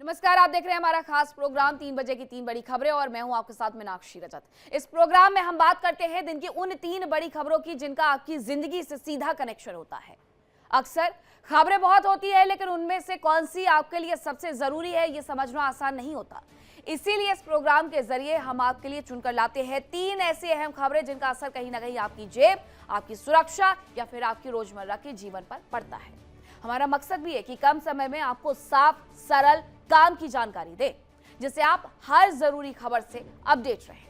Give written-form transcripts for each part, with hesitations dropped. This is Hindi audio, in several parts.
नमस्कार, आप देख रहे हैं हमारा खास प्रोग्राम 3 बजे की 3 बड़ी खबरें और मैं हूं आपके साथ मीनाक्षी रजत। इस प्रोग्राम में हम बात करते हैं दिन की उन 3 बड़ी खबरों की जिनका आपकी जिंदगी से सीधा कनेक्शन होता है। अक्सर खबरें बहुत होती है, लेकिन उनमें से कौन सी आपके लिए सबसे जरूरी है ये समझना आसान नहीं होता। इसीलिए इस प्रोग्राम के जरिए हम आपके लिए चुनकर लाते हैं 3 ऐसी अहम खबरें जिनका असर कहीं ना कहीं आपकी जेब, आपकी सुरक्षा या फिर आपकी रोजमर्रा के जीवन पर पड़ता है। हमारा मकसद भी है कि कम समय में आपको साफ, सरल काम की जानकारी दे, जिससे आप हर जरूरी खबर से अपडेट रहें।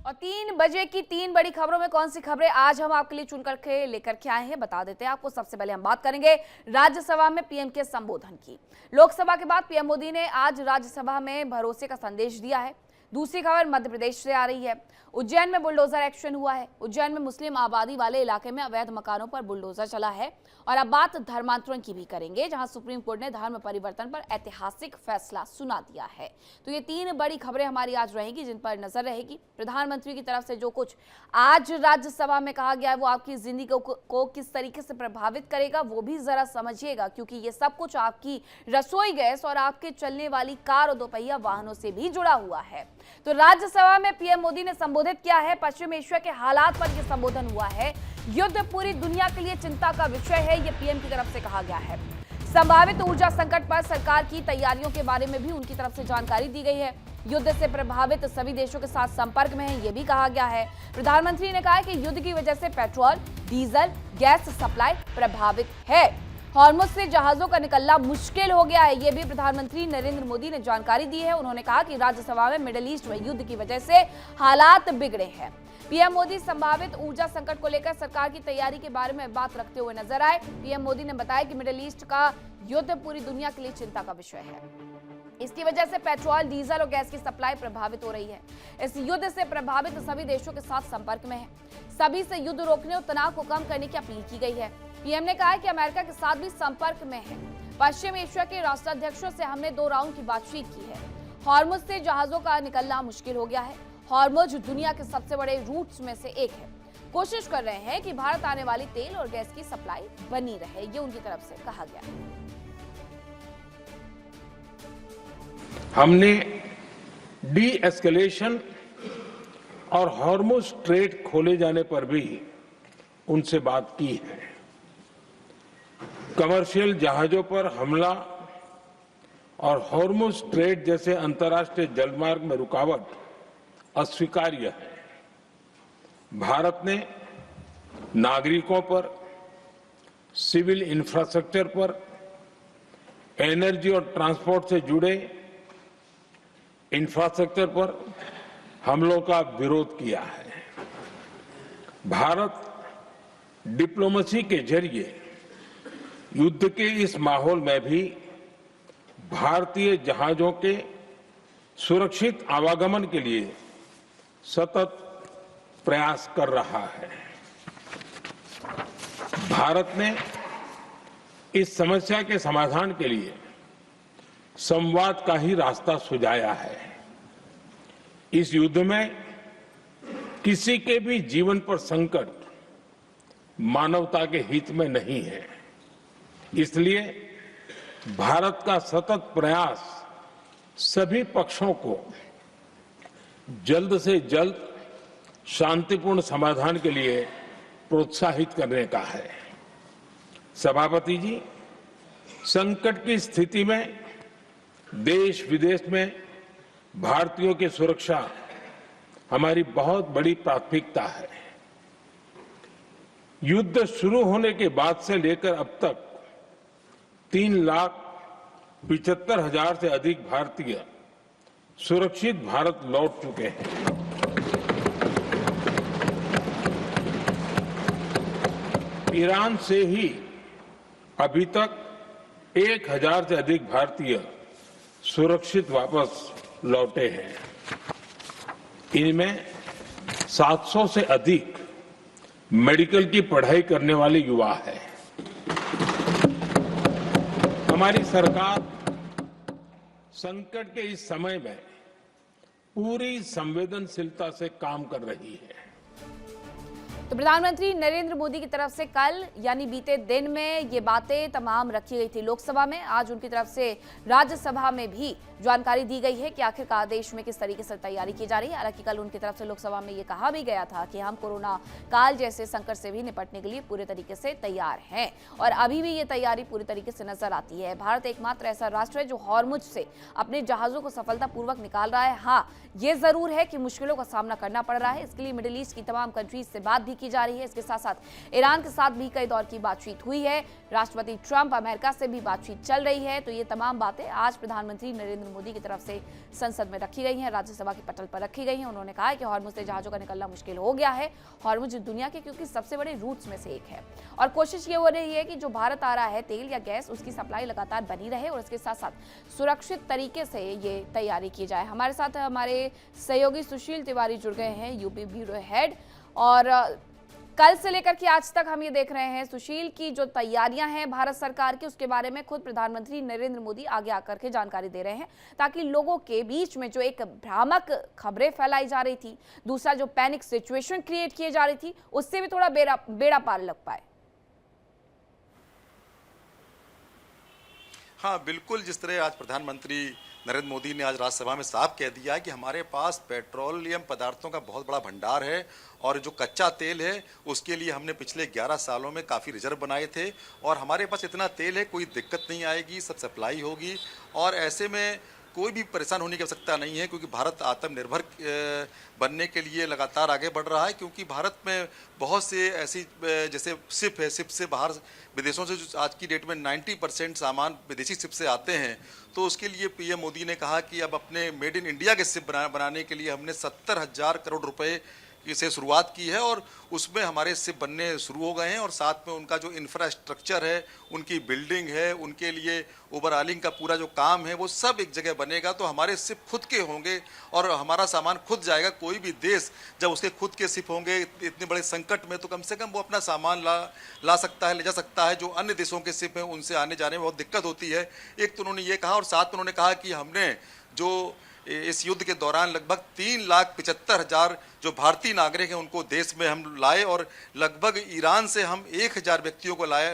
और 3 बजे की 3 बड़ी खबरों में कौन सी खबरें आज हम आपके लिए चुनकर के लेकर के आए हैं बता देते हैं आपको। सबसे पहले हम बात करेंगे राज्यसभा में पीएम के संबोधन की। लोकसभा के बाद पीएम मोदी ने आज राज्यसभा में भरोसे का संदेश दिया है। दूसरी खबर मध्य प्रदेश से आ रही है। उज्जैन में बुलडोजर एक्शन हुआ है। उज्जैन में मुस्लिम आबादी वाले इलाके में अवैध मकानों पर बुलडोजर चला है। और अब बात धर्मांतरण की भी करेंगे, जहां सुप्रीम कोर्ट ने धर्म परिवर्तन पर ऐतिहासिक फैसला सुना दिया है। तो ये 3 बड़ी खबरें हमारी आज रहेगी, जिन पर नजर रहेगी। प्रधानमंत्री की तरफ से जो कुछ आज राज्यसभा में कहा गया है वो आपकी जिंदगी को किस तरीके से प्रभावित करेगा वो भी जरा समझिएगा, क्योंकि ये सब कुछ आपकी रसोई गैस और आपके चलने वाली कार और दोपहिया वाहनों से भी जुड़ा हुआ है। तो राज्यसभा में पीएम मोदी ने संबोधित किया है। पश्चिम एशिया के हालात पर यह संबोधन हुआ है। युद्ध पूरी दुनिया के लिए चिंता का विषय है, यह पीएम की तरफ से कहा गया है। संभावित ऊर्जा संकट पर सरकार की तैयारियों के बारे में भी उनकी तरफ से जानकारी दी गई है। युद्ध से प्रभावित सभी देशों के साथ संपर्क में है, यह भी कहा गया है। प्रधानमंत्री ने कहा है कि युद्ध की वजह से पेट्रोल, डीजल, गैस सप्लाई प्रभावित है। हॉर्मुज से जहाजों का निकलना मुश्किल हो गया है, यह भी प्रधानमंत्री नरेंद्र मोदी ने जानकारी दी है। उन्होंने कहा कि राज्यसभा में मिडिल ईस्ट में युद्ध की वजह से हालात बिगड़े हैं। पीएम मोदी संभावित ऊर्जा संकट को लेकर सरकार की तैयारी के बारे में बात रखते हुए नजर आए। पीएम मोदी ने बताया कि मिडिल ईस्ट का युद्ध पूरी दुनिया के लिए चिंता का विषय है। इसकी वजह से पेट्रोल, डीजल और गैस की सप्लाई प्रभावित हो रही है। इस युद्ध से प्रभावित सभी देशों के साथ संपर्क में है। सभी से युद्ध रोकने और तनाव को कम करने की अपील की गई है। पीएम ने कहा कि अमेरिका के साथ भी संपर्क में है। पश्चिम एशिया के राष्ट्राध्यक्षों से हमने 2 राउंड की बातचीत की है। हॉर्मुज से जहाजों का निकलना मुश्किल हो गया है। हॉर्मुज दुनिया के सबसे बड़े रूट्स में से एक है। कोशिश कर रहे हैं कि भारत आने वाली तेल और गैस की सप्लाई बनी रहे, ये उनकी तरफ से कहा गया है। हमने डी एस्केलेशन और हॉर्मुज स्ट्रेट खोले जाने पर भी उनसे बात की है। कमर्शियल जहाजों पर हमला और हॉर्मुज स्ट्रेट जैसे अंतर्राष्ट्रीय जलमार्ग में रुकावट अस्वीकार्य है। भारत ने नागरिकों पर, सिविल इंफ्रास्ट्रक्चर पर, एनर्जी और ट्रांसपोर्ट से जुड़े इंफ्रास्ट्रक्चर पर हमलों का विरोध किया है। भारत डिप्लोमेसी के जरिए युद्ध के इस माहौल में भी भारतीय जहाजों के सुरक्षित आवागमन के लिए सतत प्रयास कर रहा है। भारत ने इस समस्या के समाधान के लिए संवाद का ही रास्ता सुझाया है। इस युद्ध में किसी के भी जीवन पर संकट मानवता के हित में नहीं है। इसलिए भारत का सतत प्रयास सभी पक्षों को जल्द से जल्द शांतिपूर्ण समाधान के लिए प्रोत्साहित करने का है। सभापति जी, संकट की स्थिति में देश विदेश में भारतीयों की सुरक्षा हमारी बहुत बड़ी प्राथमिकता है। युद्ध शुरू होने के बाद से लेकर अब तक 3,75,000 से अधिक भारतीय सुरक्षित भारत लौट चुके हैं। ईरान से ही अभी तक 1,000 से अधिक भारतीय सुरक्षित वापस लौटे हैं। इनमें 700 से अधिक मेडिकल की पढ़ाई करने वाले युवा हैं। हमारी सरकार संकट के इस समय में पूरी संवेदनशीलता से काम कर रही है। तो प्रधानमंत्री नरेंद्र मोदी की तरफ से कल यानी बीते दिन में ये बातें तमाम रखी गई थी लोकसभा में। आज उनकी तरफ से राज्यसभा में भी जानकारी दी गई है कि आखिरकार देश में किस तरीके से तैयारी की जा रही है। हालांकि कल उनकी तरफ से लोकसभा में ये कहा भी गया था कि हम कोरोना काल जैसे संकट से भी निपटने के लिए पूरे तरीके से तैयार हैं और अभी भी ये तैयारी पूरी तरीके से नजर आती है। भारत एकमात्र ऐसा राष्ट्र है जो हॉर्मुज से अपने जहाजों को सफलतापूर्वक निकाल रहा है। हाँ, ये जरूर है कि मुश्किलों का सामना करना पड़ रहा है। इसके लिए मिडिल ईस्ट की तमाम कंट्रीज से बात भी की जा रही है। इसके साथ साथ ईरान के साथ भी कई दौर की बातचीत हुई है। राष्ट्रपति ट्रंप अमेरिका से भी बातचीत चल रही है। तो ये तमाम बातें आज प्रधानमंत्री नरेंद्र मोदी की तरफ से संसद में रखी गई हैं, राज्यसभा के पटल पर रखी गई हैं। उन्होंने कहा है कि हॉर्मुज से जहाजों का निकलना मुश्किल हो गया है। हॉर्मुज दुनिया के क्योंकि सबसे बड़े रूट्स में से एक है और कोशिश ये हो रही है कि जो भारत आ रहा है तेल या गैस, उसकी सप्लाई लगातार बनी रहे और इसके साथ साथ सुरक्षित तरीके से ये तैयारी की जाए। हमारे साथ हमारे सहयोगी सुशील तिवारी जुड़ गए हैं, यूपी ब्यूरो हेड। और कल से लेकर के आज तक हम ये देख रहे हैं सुशील की जो तैयारियां हैं भारत सरकार की, उसके बारे में खुद प्रधानमंत्री नरेंद्र मोदी आगे आकर के जानकारी दे रहे हैं ताकि लोगों के बीच में जो एक भ्रामक खबरें फैलाई जा रही थी, दूसरा जो पैनिक सिचुएशन क्रिएट की जा रही थी, उससे भी थोड़ा बेड़ा पार लग पाए। हाँ बिल्कुल, जिस तरह आज प्रधानमंत्री नरेंद्र मोदी ने आज राज्यसभा में साफ कह दिया कि हमारे पास पेट्रोलियम पदार्थों का बहुत बड़ा भंडार है और जो कच्चा तेल है उसके लिए हमने पिछले 11 सालों में काफ़ी रिजर्व बनाए थे और हमारे पास इतना तेल है, कोई दिक्कत नहीं आएगी, सब सप्लाई होगी और ऐसे में कोई भी परेशान होने की आवश्यकता नहीं है क्योंकि भारत आत्मनिर्भर बनने के लिए लगातार आगे बढ़ रहा है। क्योंकि भारत में बहुत से ऐसी जैसे शिप है, शिप से बाहर विदेशों से जो आज की डेट में 90% सामान विदेशी शिप से आते हैं, तो उसके लिए पीएम मोदी ने कहा कि अब अपने मेड इन इंडिया के शिप बनाने के लिए हमने 70,000 करोड़ रुपए से शुरुआत की है और उसमें हमारे शिप बनने शुरू हो गए हैं और साथ में उनका जो इंफ्रास्ट्रक्चर है, उनकी बिल्डिंग है, उनके लिए ओवरऑलिंग का पूरा जो काम है वो सब एक जगह बनेगा। तो हमारे शिप खुद के होंगे और हमारा सामान खुद जाएगा। कोई भी देश जब उसके खुद के शिप होंगे इतने बड़े संकट में, तो कम से कम वो अपना सामान ला सकता है, ले जा सकता है। जो अन्य देशों के शिप हैं उनसे आने जाने में बहुत दिक्कत होती है। एक तो उन्होंने ये कहा और साथ में उन्होंने कहा कि हमने जो इस युद्ध के दौरान लगभग 3,75,000 जो भारतीय नागरिक हैं उनको देश में हम लाए और लगभग ईरान से हम 1,000 व्यक्तियों को लाए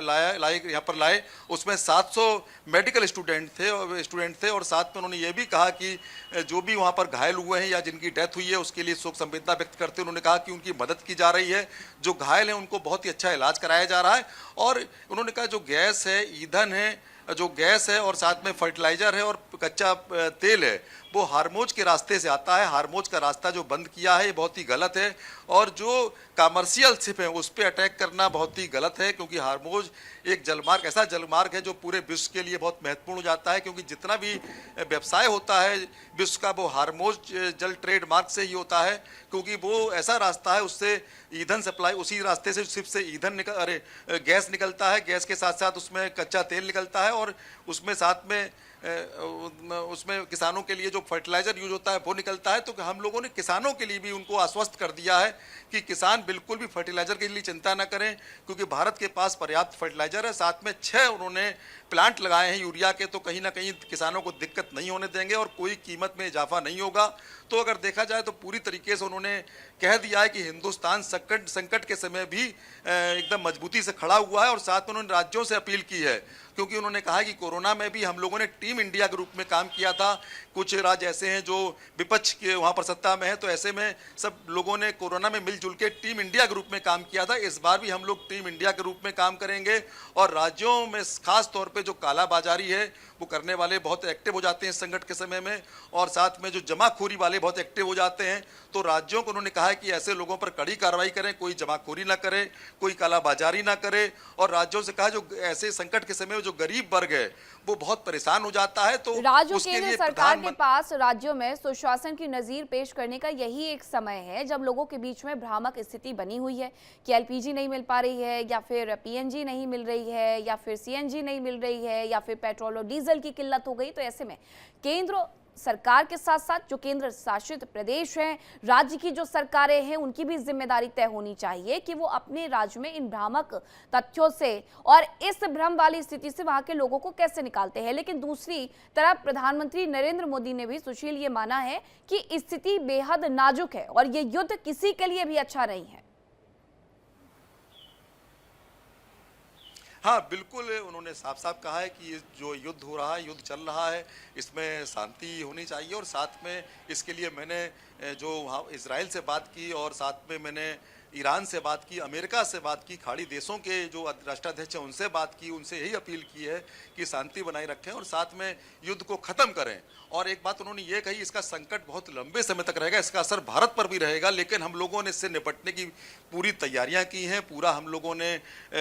यहाँ पर लाए। उसमें 700 मेडिकल स्टूडेंट थे और साथ में उन्होंने ये भी कहा कि जो भी वहाँ पर घायल हुए हैं या जिनकी डेथ हुई है उसके लिए शोक संवेदना व्यक्त करते हैं। उन्होंने कहा कि उनकी मदद की जा रही है, जो घायल हैं उनको बहुत ही अच्छा इलाज कराया जा रहा है। और उन्होंने कहा जो गैस है, ईंधन है, जो गैस है और साथ में फर्टिलाइजर है और कच्चा तेल है, वो हार्मोज के रास्ते से आता है। हार्मोज का रास्ता जो बंद किया है ये बहुत ही गलत है और जो कमर्शियल शिप है उस पर अटैक करना बहुत ही गलत है क्योंकि हार्मोज एक जलमार्ग, ऐसा जलमार्ग है जो पूरे विश्व के लिए बहुत महत्वपूर्ण हो जाता है क्योंकि जितना भी व्यवसाय होता है विश्व का वो हार्मोज जल ट्रेड मार्ग से ही होता है क्योंकि वो ऐसा रास्ता है, उससे ईंधन सप्लाई, उसी रास्ते से शिप से गैस निकलता है, गैस के साथ साथ उसमें कच्चा तेल निकलता है और उसमें साथ में उसमें किसानों के लिए जो फर्टिलाइजर यूज होता है वो निकलता है। तो हम लोगों ने किसानों के लिए भी उनको आश्वस्त कर दिया है कि किसान बिल्कुल भी फर्टिलाइजर के लिए चिंता ना करें क्योंकि भारत के पास पर्याप्त फर्टिलाइजर है। साथ में 6 उन्होंने प्लांट लगाए हैं यूरिया के, तो कहीं ना कहीं किसानों को दिक्कत नहीं होने देंगे और कोई कीमत में इजाफा नहीं होगा। तो अगर देखा जाए तो पूरी तरीके से उन्होंने कह दिया है कि हिंदुस्तान संकट के समय भी एकदम मजबूती से खड़ा हुआ है और साथ में उन्होंने राज्यों से अपील की है क्योंकि उन्होंने कहा कि कोरोना में भी हम लोगों ने टीम इंडिया के रूप में काम किया था। कुछ राज्य ऐसे हैं जो विपक्ष के वहाँ पर सत्ता में है, तो ऐसे में सब लोगों ने कोरोना में मिलजुल के टीम इंडिया के रूप में काम किया था। इस बार भी हम लोग टीम इंडिया के रूप में काम करेंगे और राज्यों में खास तौर पे जो कालाबाजारी है वो करने वाले बहुत एक्टिव हो जाते हैं इस संकट के समय में और साथ में जो जमाखोरी वाले बहुत एक्टिव हो जाते हैं। तो राज्यों को उन्होंने कहा है कि ऐसे लोगों पर कड़ी कार्रवाई करें, कोई जमाखोरी ना करे, कोई कालाबाजारी ना करे और राज्यों से कहा जो ऐसे संकट के समय में जो गरीब वर्ग है वो बहुत परेशान हो जाता है। तो राज्यों, केंद्र सरकार के पास राज्यों में सुशासन की नजीर पेश करने का यही एक समय है जब लोगों के बीच में भ्रामक स्थिति बनी हुई है कि एलपीजी नहीं मिल पा रही है या फिर पीएनजी नहीं मिल रही है या फिर सीएनजी नहीं मिल रही है या फिर पेट्रोल और डीजल की किल्लत हो गई। तो ऐसे में केंद्र सरकार के साथ साथ जो केंद्र शासित प्रदेश हैं, राज्य की जो सरकारें हैं, उनकी भी जिम्मेदारी तय होनी चाहिए कि वो अपने राज्य में इन भ्रामक तथ्यों से और इस भ्रम वाली स्थिति से वहां के लोगों को कैसे निकालते हैं। लेकिन दूसरी तरफ प्रधानमंत्री नरेंद्र मोदी ने भी सुशील ये माना है कि स्थिति बेहद नाजुक है और ये युद्ध किसी के लिए भी अच्छा नहीं है। हाँ, बिल्कुल उन्होंने साफ साफ कहा है कि ये जो युद्ध हो रहा है, युद्ध चल रहा है, इसमें शांति होनी चाहिए। और साथ में इसके लिए मैंने जो वहाँ इजराइल से बात की और साथ में मैंने ईरान से बात की, अमेरिका से बात की, खाड़ी देशों के जो राष्ट्राध्यक्ष हैं उनसे बात की, उनसे यही अपील की है कि शांति बनाए रखें और साथ में युद्ध को ख़त्म करें। और एक बात उन्होंने ये कही, इसका संकट बहुत लंबे समय तक रहेगा, इसका असर भारत पर भी रहेगा, लेकिन हम लोगों ने इससे निपटने की पूरी तैयारियां की हैं, पूरा हम लोगों ने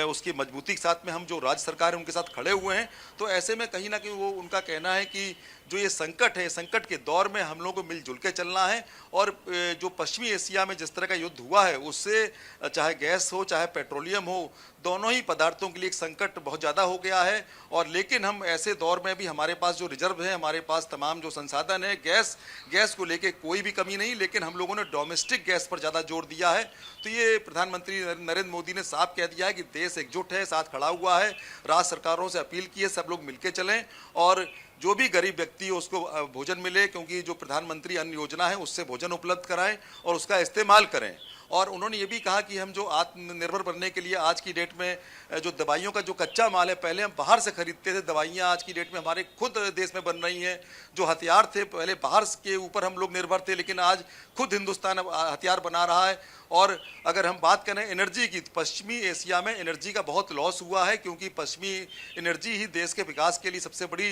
उसकी मजबूती के साथ में हम जो राज्य सरकार है उनके साथ खड़े हुए हैं। तो ऐसे में कहीं ना कहीं वो उनका कहना है कि जो ये संकट है, संकट के दौर में हम लोगों को मिलजुल के चलना है। और जो पश्चिमी एशिया में जिस तरह का युद्ध हुआ है उससे चाहे गैस हो चाहे पेट्रोलियम हो, दोनों ही पदार्थों के लिए एक संकट बहुत ज़्यादा हो गया है। और लेकिन हम ऐसे दौर में भी हमारे पास जो रिजर्व है, हमारे पास तमाम जो संसाधन है, गैस को लेके कोई भी कमी नहीं, लेकिन हम लोगों ने डोमेस्टिक गैस पर ज़्यादा जोर दिया है। तो ये प्रधानमंत्री नरेंद्र मोदी ने साफ कह दिया है कि देश एकजुट है, साथ खड़ा हुआ है। राज्य सरकारों से अपील की है सब लोग मिलकर चलें और जो भी गरीब व्यक्ति हो उसको भोजन मिले, क्योंकि जो प्रधानमंत्री अन्न योजना है उससे भोजन उपलब्ध कराएं और उसका इस्तेमाल करें। और उन्होंने ये भी कहा कि हम जो आत्मनिर्भर बनने के लिए आज की डेट में जो दवाइयों का जो कच्चा माल है, पहले हम बाहर से खरीदते थे दवाइयाँ, आज की डेट में हमारे खुद देश में बन रही हैं। जो हथियार थे पहले बाहर के ऊपर हम लोग निर्भर थे, लेकिन आज खुद हिंदुस्तान हथियार बना रहा है। और अगर हम बात करें एनर्जी की, तो पश्चिमी एशिया में एनर्जी का बहुत लॉस हुआ है, क्योंकि पश्चिमी एनर्जी ही देश के विकास के लिए सबसे बड़ी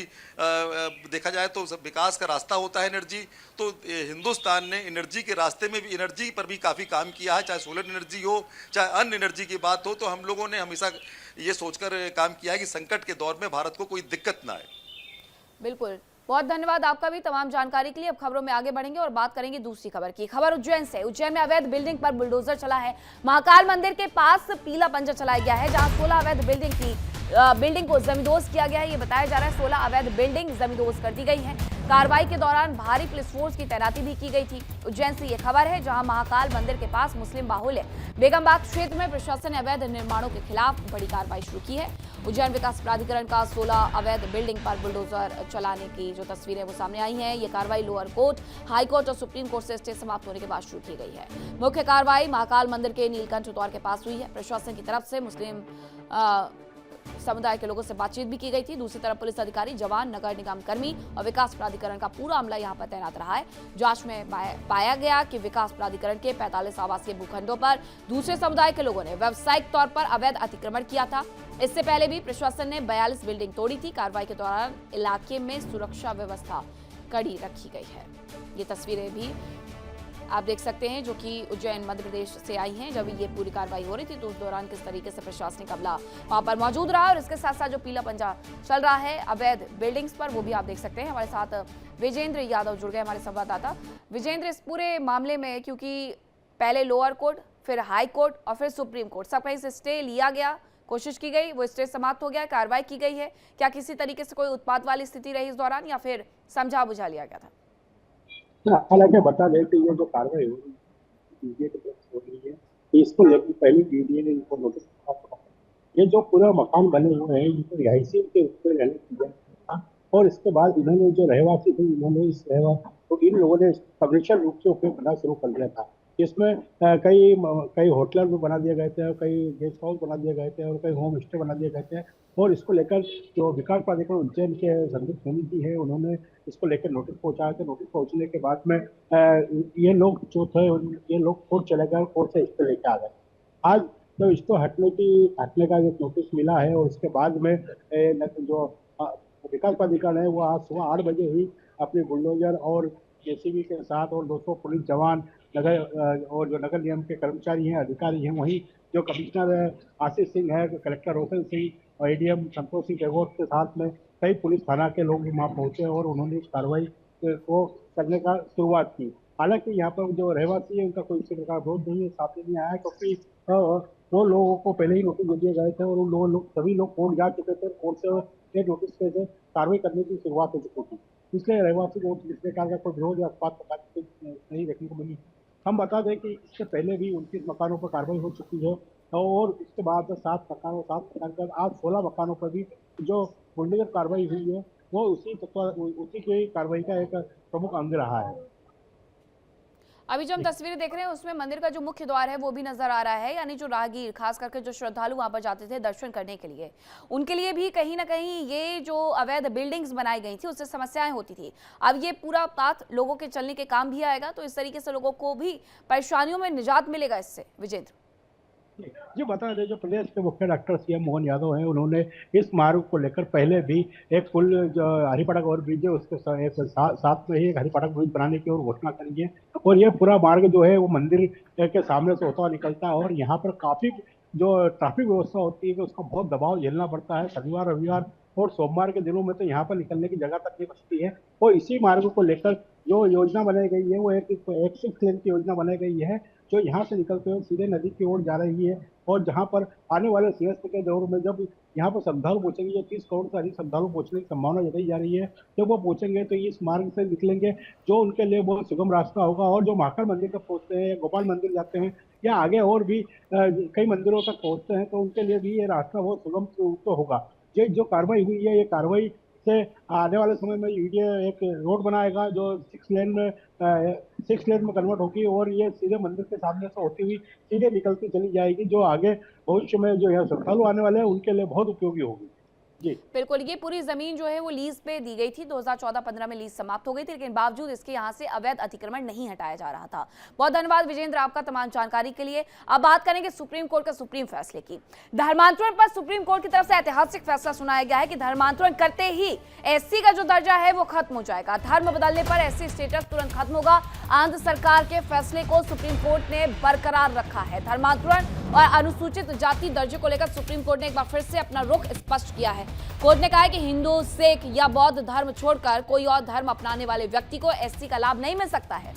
देखा जाए तो विकास का रास्ता होता है एनर्जी। तो हिंदुस्तान ने एनर्जी के रास्ते में भी, एनर्जी पर भी काफ़ी काम किया है, चाहे सोलर एनर्जी हो चाहे अन्य एनर्जी की बात हो। तो हम लोगों ने हमेशा ये सोचकर काम किया है कि संकट के दौर में भारत को कोई दिक्कत ना आए। बिल्कुल, बहुत धन्यवाद आपका भी तमाम जानकारी के लिए। अब खबरों में आगे बढ़ेंगे और बात करेंगे दूसरी खबर की। खबर उज्जैन से। उज्जैन में अवैध बिल्डिंग पर बुलडोजर चला है। महाकाल मंदिर के पास पीला पंजा चलाया गया है, जहां 16 अवैध बिल्डिंग को जमींदोज किया गया है। ये बताया जा रहा है 16 अवैध बिल्डिंग जमींदोज कर दी गई है। कार्रवाई के दौरान भारी पुलिस फोर्स की तैनाती भी की गई थी। उज्जैन से ये खबर है, जहां महाकाल मंदिर के पास मुस्लिम बाहुल्य बेगमबाग क्षेत्र में प्रशासन ने अवैध निर्माणों के खिलाफ बड़ी कार्रवाई शुरू की है। उज्जैन विकास प्राधिकरण का 16 अवैध बिल्डिंग पर बुलडोजर चलाने की जो तस्वीरें वो सामने आई हैं। ये कार्रवाई लोअर कोर्ट, हाई कोर्ट और सुप्रीम कोर्ट से स्टे समाप्त होने के बाद शुरू की गई है। मुख्य कार्रवाई महाकाल मंदिर के नीलकंठ द्वार के पास हुई है। प्रशासन की तरफ से मुस्लिम समुदाय के लोगों से बातचीत भी की गई थी। दूसरी तरफ पुलिस अधिकारी, जवान, नगर निगम कर्मी और विकास प्राधिकरण का पूरा अमला यहां पर तैनात रहा है। जांच में पाया गया कि विकास प्राधिकरण के 45 आवासीय भूखंडों पर दूसरे समुदाय के लोगों ने व्यावसायिक तौर पर अवैध अतिक्रमण किया था। इससे पहले भी प्रशासन ने 42 बिल्डिंग तोड़ी थी। कार्रवाई के दौरान इलाके में सुरक्षा व्यवस्था कड़ी रखी गई है। ये तस्वीरें भी आप देख सकते हैं जो कि उज्जैन मध्य प्रदेश से आई हैं। जब ये पूरी कार्रवाई हो रही थी तो उस दौरान किस तरीके से प्रशासनिक अमला वहां पर मौजूद रहा और इसके साथ साथ जो पीला पंजा चल रहा है अवैध बिल्डिंग्स पर, वो भी आप देख सकते हैं। हमारे साथ विजेंद्र यादव जुड़ गए, हमारे संवाददाता। विजेंद्र, इस पूरे मामले में क्योंकि पहले लोअर कोर्ट, फिर हाई कोर्ट और फिर सुप्रीम कोर्ट, सब कहीं से स्टे लिया गया, कोशिश की गई, वो स्टे समाप्त हो गया, कार्रवाई की गई है। क्या किसी तरीके से कोई उत्पात वाली स्थिति रही इस दौरान या फिर समझा बुझा लिया गया था? हालांकि बता दें कि ये जो कार्रवाई हो रही है ईडीए की तरफ से हो रही है, इसको लेकर पहले ईडीए ने इनको नोटिस दिया। ये जो पूरा मकान बने हुए हैं इनको रिहायशी के रूप में रहने दिया था और इसके बाद इन्होंने जो रहवासी थे इन्होंने इस तो इन लोगों ने कमर्शियल रूप से उपयोग करना शुरू कर दिया था। इसमें कई होटल भी बना दिए गए थे, कई गेस्ट हाउस बना दिए गए थे और कई होम स्टे बना दिए गए थे। और इसको लेकर जो विकास प्राधिकरण उज्जैन के संदीप सोनी जी है उन्होंने इसको लेकर नोटिस पहुंचाया था। नोटिस पहुंचने के बाद में ये लोग जो थे ये लोग कोर्ट चले गए, कोर्ट से इसको लेकर आ गए। आज तो इसको हटने का एक नोटिस मिला है और इसके बाद में जो विकास प्राधिकरण है वो आज सुबह 8 बजे ही अपने बुलडोजर और जेसीबी के साथ और 200 पुलिस जवान और जो नगर निगम के कर्मचारी हैं, अधिकारी हैं, वहीं जो कमिश्नर आशीष सिंह है, कलेक्टर रोशन सिंह और एडीएम संतोष सिंह गहलोत के साथ में कई पुलिस थाना के लोग वहाँ पहुंचे और उन्होंने इस कार्रवाई को करने का शुरुआत की। हालांकि यहाँ पर जो रहवासी है उनका कोई इसी प्रकार विरोध नहीं है, सामने नहीं आया, क्योंकि वो लोगों को पहले ही नोटिस दे दिए गए थे और सभी लोग कोर्ट जा चुके थे। कोर्ट से नोटिस से कार्रवाई करने की शुरुआत हो चुकी थी। इसलिए रहवासी को इस प्रकार का कोई विरोध या उत्पात नहीं देखने को मिली। हम बता दें कि इससे पहले भी 29 मकानों पर कार्रवाई हो चुकी है और इसके बाद 7 मकान के आज 16 मकानों पर भी जो पूर्णिगत कार्रवाई हुई है वो उसी की कार्रवाई का एक प्रमुख अंग रहा है। अभी जो हम तस्वीरें देख रहे हैं उसमें मंदिर का जो मुख्य द्वार है वो भी नजर आ रहा है, यानी जो राहगीर खास करके जो श्रद्धालु वहां पर जाते थे दर्शन करने के लिए, उनके लिए भी कहीं ना कहीं ये जो अवैध बिल्डिंग्स बनाई गई थी उससे समस्याएं होती थी। अब ये पूरा पाथ लोगों के चलने के काम भी आएगा, तो इस तरीके से लोगों को भी परेशानियों में निजात मिलेगा इससे। विजेंद्र जी बता दें, जो प्रदेश के मुख्य डॉक्टर सीएम मोहन यादव हैं, उन्होंने इस मार्ग को लेकर पहले भी एक पुल जो हरिपाटक ओवर ब्रिज है उसके साथ में ही एक हरिपाटक ब्रिज बनाने की और घोषणा करी है और ये पूरा मार्ग जो है वो मंदिर के सामने से होता हुआ निकलता है और यहाँ पर काफी जो ट्रैफिक व्यवस्था होती है कि उसका बहुत दबाव झेलना पड़ता है। शनिवार रविवार और सोमवार के दिनों में तो यहाँ पर निकलने की जगह तक नहीं बचती है और इसी मार्ग को लेकर जो योजना बनाई गई है वो एक 6 लेन की योजना बनाई गई है जो यहाँ से निकलते हुए सीधे नदी की ओर जा रही है और जहाँ पर आने वाले सिंहस्थ के दौर में जब यहाँ पर श्रद्धालु पहुंचेंगे, जो 30 करोड़ से अधिक श्रद्धालु पहुंचने की संभावना जताई जा रही है, जब वो पहुंचेंगे तो इस मार्ग से निकलेंगे जो उनके लिए बहुत सुगम रास्ता होगा और जो महाकाल मंदिर तक पहुंचते हैं या गोपाल मंदिर जाते हैं या आगे और भी कई मंदिरों तक पहुंचते हैं तो उनके लिए भी ये रास्ता बहुत सुगम तो होगा। ये जो कार्रवाई हुई है, ये कार्रवाई से आने वाले समय में ये एक रोड बनाएगा जो 6 लेन में कन्वर्ट होगी और ये सीधे मंदिर के सामने से होती हुई सीधे निकलती चली जाएगी, जो आगे भविष्य में जो यहाँ श्रद्धालु आने वाले हैं उनके लिए बहुत उपयोगी होगी। जी बिल्कुल, ये पूरी जमीन जो है वो लीज पे दी गई थी, 2014-15 में लीज समाप्त हो गई थी, लेकिन बावजूद इसके यहाँ से अवैध अतिक्रमण नहीं हटाया जा रहा था। बहुत धन्यवाद विजेंद्र आपका तमाम जानकारी के लिए। अब बात करेंगे सुप्रीम कोर्ट के सुप्रीम फैसले की। धर्मांतरण पर सुप्रीम कोर्ट की तरफ से ऐतिहासिक फैसला सुनाया गया है कि धर्मांतरण करते ही एससी का जो दर्जा है वो खत्म हो जाएगा। धर्म बदलने पर एससी स्टेटस तुरंत खत्म होगा। आंध्र सरकार के फैसले को सुप्रीम कोर्ट ने बरकरार रखा है। धर्मांतरण और अनुसूचित जाति दर्जे को लेकर सुप्रीम कोर्ट ने एक बार फिर से अपना रुख स्पष्ट किया है। कोर्ट ने कहा है कि हिंदू, सिख या बौद्ध धर्म छोड़कर कोई और धर्म अपनाने वाले व्यक्ति को एससी का लाभ नहीं मिल सकता है।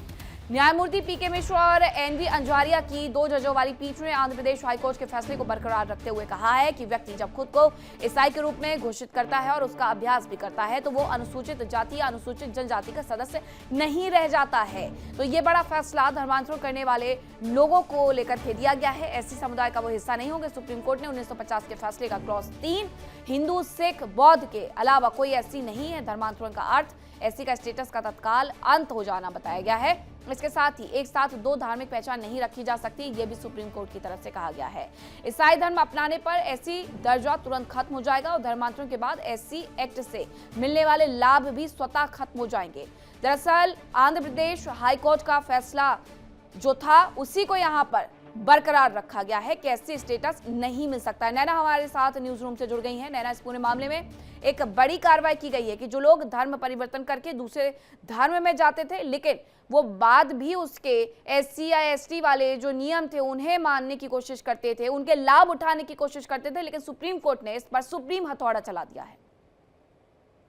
न्यायमूर्ति पीके मिश्र और एनवी अंजारिया की 2 जजों वाली पीठ ने आंध्र प्रदेश हाईकोर्ट के फैसले को बरकरार रखते हुए कहा है कि व्यक्ति जब खुद को ईसाई के रूप में घोषित करता है और उसका अभ्यास भी करता है तो वो अनुसूचित जाति या अनुसूचित जनजाति का सदस्य नहीं रह जाता है। तो ये बड़ा फैसला धर्मांतरण करने वाले लोगों को लेकर के दिया गया है। एससी समुदाय का वो हिस्सा नहीं होंगे। सुप्रीम कोर्ट ने 1950 के फैसले का क्लॉज 3 हिंदू, सिख, बौद्ध के अलावा कोई एससी नहीं है। धर्मांतरण का अर्थ एससी का स्टेटस का तत्काल अंत हो जाना बताया गया है। इसके साथ ही एक साथ 2 धार्मिक पहचान नहीं रखी जा सकती, ये भी सुप्रीम कोर्ट की तरफ से कहा गया है। ईसाई धर्म अपनाने पर एससी दर्जा तुरंत खत्म हो जाएगा और धर्मांतरण के बाद एससी एक्ट से मिलने वाले लाभ भी स्वतः खत्म हो जाएंगे। दरअसल आंध्र प्रदेश हाईकोर्ट का फैसला जो था उसी को यहाँ पर बरकरार रखा गया है कि एससी स्टेटस नहीं मिल सकता है। नैना हमारे साथ न्यूज रूम से जुड़ गई हैं। नैना, इस पूरे मामले में एक बड़ी कार्रवाई की गई है कि जो लोग धर्म परिवर्तन करके दूसरे धर्म में जाते थे लेकिन वो बाद भी उसके एससी या एसटी वाले जो नियम थे उन्हें मानने की कोशिश करते थे, उनके लाभ उठाने की कोशिश करते थे, लेकिन सुप्रीम कोर्ट ने इस पर सुप्रीम हथौड़ा चला दिया है।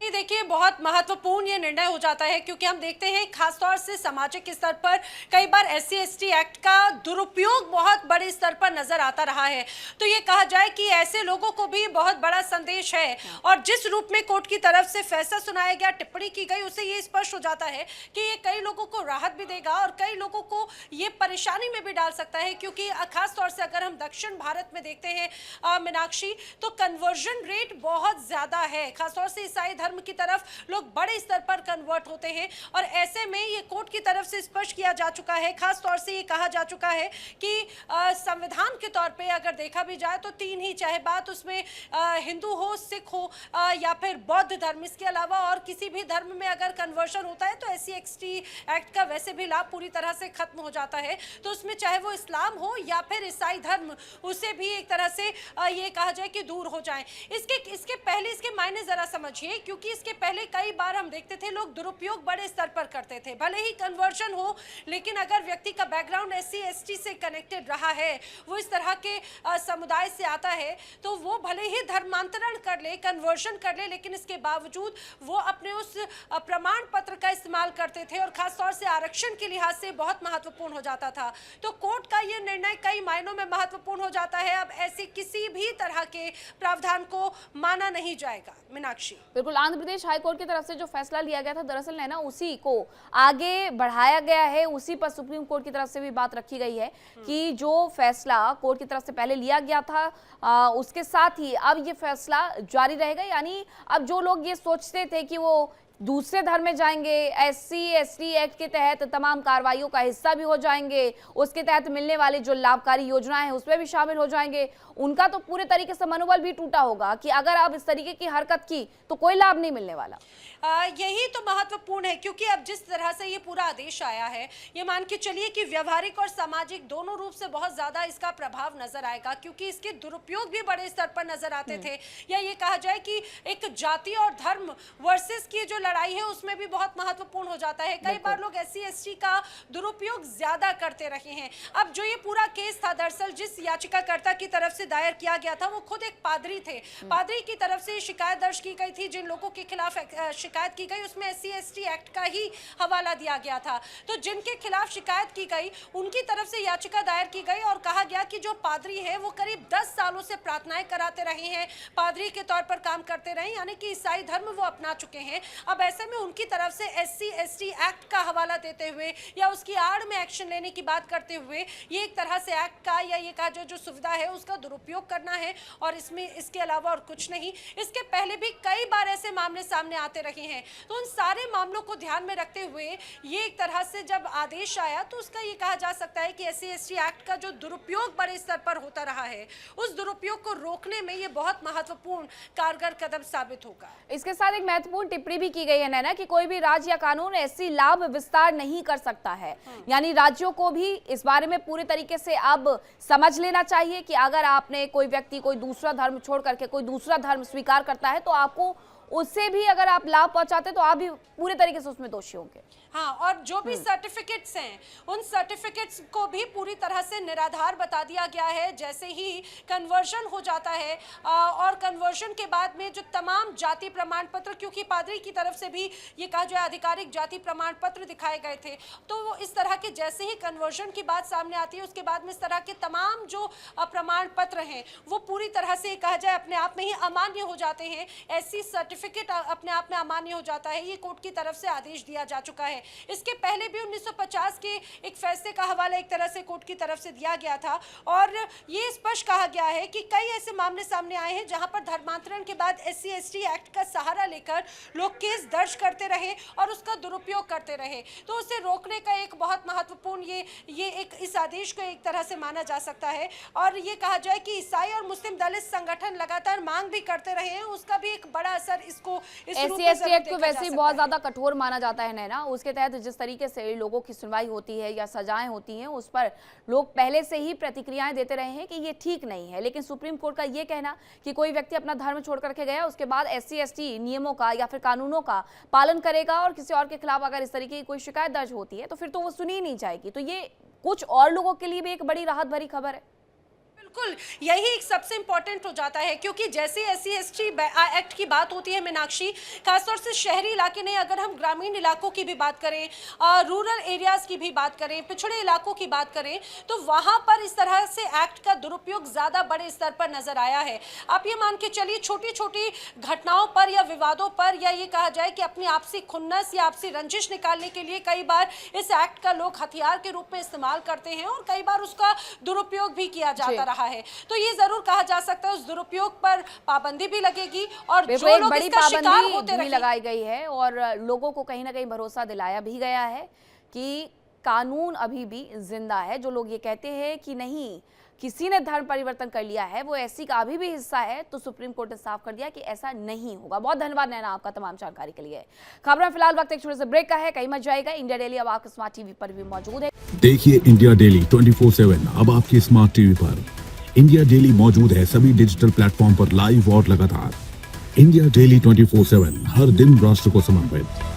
देखिए, बहुत महत्वपूर्ण ये निर्णय हो जाता है क्योंकि हम देखते हैं खासतौर से सामाजिक स्तर पर कई बार एससी एसटी एक्ट का दुरुपयोग बहुत बड़े स्तर पर नजर आता रहा है। तो ये कहा जाए कि ऐसे लोगों को भी बहुत बड़ा संदेश है और जिस रूप में कोर्ट की तरफ से फैसला सुनाया गया, टिप्पणी की गई, उससे ये स्पष्ट हो जाता है कि ये कई लोगों को राहत भी देगा और कई लोगों को ये परेशानी में भी डाल सकता है क्योंकि खासतौर से अगर हम दक्षिण भारत में देखते हैं मीनाक्षी, तो कन्वर्जन रेट बहुत ज्यादा है। खासतौर से ईसाई धर्म की तरफ लोग बड़े स्तर पर कन्वर्ट होते हैं और ऐसे में ये कोर्ट की तरफ से स्पष्ट किया जा चुका है, खास तौर से ये कहा जा चुका है कि संविधान के तौर पे अगर देखा भी जाए तो 3 ही, चाहे बात उसमें हिंदू हो, सिख हो या फिर बौद्ध धर्म, इसके अलावा और किसी भी धर्म में अगर कन्वर्शन होता है तो एससी एसटी एक्ट का वैसे भी लाभ पूरी तरह से खत्म हो जाता है। तो उसमें चाहे वो इस्लाम हो या फिर ईसाई धर्म, उसे भी एक तरह से ये कहा जाए कि दूर हो जाए। इसके पहले इसके मायने जरा समझिए, क्योंकि इसके पहले कई बार हम देखते थे लोग दुरुपयोग बड़े स्तर पर करते थे, भले ही कन्वर्जन हो, लेकिन अगर व्यक्ति का बैकग्राउंड एससी एसटी से कनेक्टेड रहा है, वो इस तरह के समुदाय से आता है, तो वो भले ही धर्मांतरण कर ले, कन्वर्जन कर ले, लेकिन इसके बावजूद वो अपने उस प्रमाण पत्र का इस्तेमाल करते थे और खासतौर से आरक्षण के लिहाज से बहुत महत्वपूर्ण हो जाता था। तो कोर्ट का ये निर्णय कई मायनों में महत्वपूर्ण हो जाता है। अब ऐसे किसी भी तरह के प्रावधान को माना नहीं जाएगा। मीनाक्षी, बिल्कुल। आंध्र प्रदेश हाईकोर्ट की तरफ से जो फैसला लिया गया था, दरअसल नैना उसी को आगे बढ़ाया गया है। उसी पर सुप्रीम कोर्ट की तरफ से भी बात रखी गई है कि जो फैसला कोर्ट की तरफ से पहले लिया गया था उसके साथ ही अब ये फैसला जारी रहेगा। यानी अब जो लोग ये सोचते थे कि वो दूसरे धर्म में जाएंगे, SC/ST एक्ट के तहत तमाम कार्रवाइयों का हिस्सा भी हो जाएंगे, उसके तहत मिलने वाली जो लाभकारी योजनाएं हैं उसमें भी शामिल हो जाएंगे, उनका तो पूरे तरीके से मनोबल भी टूटा होगा कि अगर आप इस तरीके की हरकत की तो कोई लाभ नहीं मिलने वाला। यही तो महत्वपूर्ण है, क्योंकि अब जिस तरह से ये पूरा आदेश आया है, ये मान के चलिए कि व्यवहारिक और सामाजिक दोनों रूप से बहुत ज्यादा इसका प्रभाव नजर आएगा, क्योंकि इसके दुरुपयोग भी बड़े स्तर पर नजर आते थे। या ये कहा जाए कि एक जाति और धर्म वर्सेस की जो लड़ाई है उसमें भी बहुत महत्वपूर्ण हो जाता है। कई बार लोग SC/ST का दुरुपयोग ज्यादा करते रहे हैं। अब जो ये पूरा केस था, दरअसल जिस याचिकाकर्ता की तरफ से दायर किया गया था वो खुद एक पादरी थे। पादरी की तरफ से शिकायत दर्ज की गई थी, जिन लोगों के खिलाफ शिकायत की गई उसमें SC/ST एक्ट का ही हवाला दिया गया था। तो जिनके खिलाफ शिकायत की गई उनकी तरफ से याचिका दायर की गई और कहा गया कि जो पादरी है वो करीब 10 सालों से प्रार्थनाएं कराते रहे हैं, पादरी के तौर पर काम करते रहे, यानी कि ईसाई धर्म वो अपना चुके हैं। अब ऐसे में उनकी तरफ से SC/ST एक्ट का हवाला देते हुए या उसकी आड़ में एक्शन लेने की बात करते हुए ये एक तरह से एक्ट का या ये कहा जाए जो सुविधा है उसका दुरुपयोग करना है, और इसमें इसके अलावा और कुछ नहीं। इसके पहले भी कई बार ऐसे मामले सामने आते रहे हैं। तो उन सारे मामलों को ध्यान में रखते हुए ये एक तरह से जब आदेश आया तो उसका ये कहा जा सकता है कि SC/ST एक्ट का जो दुरुपयोग बड़े स्तर पर होता रहा है उस दुरुपयोग को रोकने में ये बहुत महत्वपूर्ण कारगर कदम साबित होगा। इसके साथ एक महत्वपूर्ण टिप्पणी भी की गई है नैना कि कोई भी राज्य या कानून SC लाभ विस्तार नहीं कर सकता है। यानी राज्यों को भी इस बारे में पूरे तरीके से अब समझ लेना चाहिए कि अगर आपने कोई व्यक्ति कोई दूसरा धर्म छोड़ करके कोई दूसरा धर्म स्वीकार करता है तो आपको उससे भी अगर आप लाभ पहुंचाते तो आप भी पूरे तरीके से उसमें दोषी होंगे। हाँ, और जो भी सर्टिफिकेट्स हैं उन सर्टिफिकेट्स को भी पूरी तरह से निराधार बता दिया गया है। जैसे ही कन्वर्जन हो जाता है और कन्वर्जन के बाद में जो तमाम जाति प्रमाण पत्र, क्योंकि पादरी की तरफ से भी ये कहा जो आधिकारिक जाति प्रमाण पत्र दिखाए गए थे, तो वो इस तरह के जैसे ही कन्वर्जन की बात सामने आती है उसके बाद में इस तरह के तमाम जो प्रमाण पत्र हैं वो पूरी तरह से कहा जाए अपने आप में ही अमान्य हो जाते हैं। SC सर्टिफिकेट अपने आप में अमान्य हो जाता है। ये कोर्ट की तरफ से आदेश दिया जा चुका है। इसके पहले भी 1950 के एक फैसले का हवाला एक तरह से कोर्ट की तरफ से दिया गया था और ये स्पष्ट कहा गया है कि कई ऐसे मामले सामने आए हैं जहां पर धर्मांतरण के बाद SC/ST एक्ट का सहारा लेकर लोग केस दर्ज करते रहे और उसका दुरुपयोग करते रहे। तो उसे रोकने का एक बहुत महत्वपूर्ण ये एक इस आदेश को एक तरह से माना जा सकता है। और ये कहा जाए कि ईसाई और मुस्लिम दलित संगठन लगातार मांग भी करते रहे हैं, उसका भी एक बड़ा असर इसको SC/ST एक्ट को वैसे बहुत ज्यादा कठोर माना जाता है नैना। उसके तहत जिस तरीके से लोगों की सुनवाई होती है या सजाएं होती हैं उस पर लोग पहले से ही प्रतिक्रियाएं देते रहे हैं कि ये ठीक नहीं है। लेकिन सुप्रीम कोर्ट का ये कहना कि कोई व्यक्ति अपना धर्म छोड़ करके गया उसके बाद SC/ST नियमों का या फिर कानूनों का पालन करेगा और किसी और के खिलाफ अगर इस तरीके की कोई शिकायत दर्ज होती है तो फिर तो वो सुनी ही नहीं जाएगी। तो ये कुछ और लोगों के लिए भी एक बड़ी राहत भरी खबर है। बिल्कुल, यही एक सबसे इंपॉर्टेंट हो जाता है, क्योंकि जैसे SC/ST एक्ट की बात होती है मीनाक्षी, खासतौर से शहरी इलाके नहीं, अगर हम ग्रामीण इलाकों की भी बात करें, रूरल एरियाज की भी बात करें, पिछड़े इलाकों की बात करें, तो वहां पर इस तरह से एक्ट का दुरुपयोग ज्यादा बड़े स्तर पर नजर आया है। आप ये मान के चलिए छोटी छोटी घटनाओं पर या विवादों पर या ये कहा जाए कि अपनी आपसी खुन्नस या आपसी रंजिश निकालने के लिए कई बार इस एक्ट का लोग हथियार के रूप में इस्तेमाल करते हैं और कई बार उसका दुरुपयोग भी किया जाता रहा है। तो ये जरूर कहा जा सकता है उस दुरुपयोग पर पाबंदी भी लगेगी और जो लोग इसका शिकार होते रहे लगाई गई है और लोगों को कहीं ना कहीं भरोसा दिलाया भी गया है कि कानून अभी भी जिंदा है। जो लोग ये कहते हैं कि नहीं किसी ने धर्म परिवर्तन कर लिया है वो SC का अभी भी हिस्सा है, तो सुप्रीम कोर्ट ने साफ कर दिया कि ऐसा नहीं होगा। बहुत धन्यवाद नैना आपका तमाम जानकारी के लिए। खबर में फिलहाल वक्त एक छोटे से ब्रेक का है, कहीं मत जाएगा। इंडिया डेली अब आपके स्मार्ट टीवी पर भी मौजूद है। देखिए इंडिया डेली 24/7 अब आपके स्मार्ट टीवी पर। इंडिया डेली मौजूद है सभी डिजिटल प्लेटफॉर्म पर लाइव और लगातार। इंडिया डेली 24/7 हर दिन राष्ट्र को समर्पित।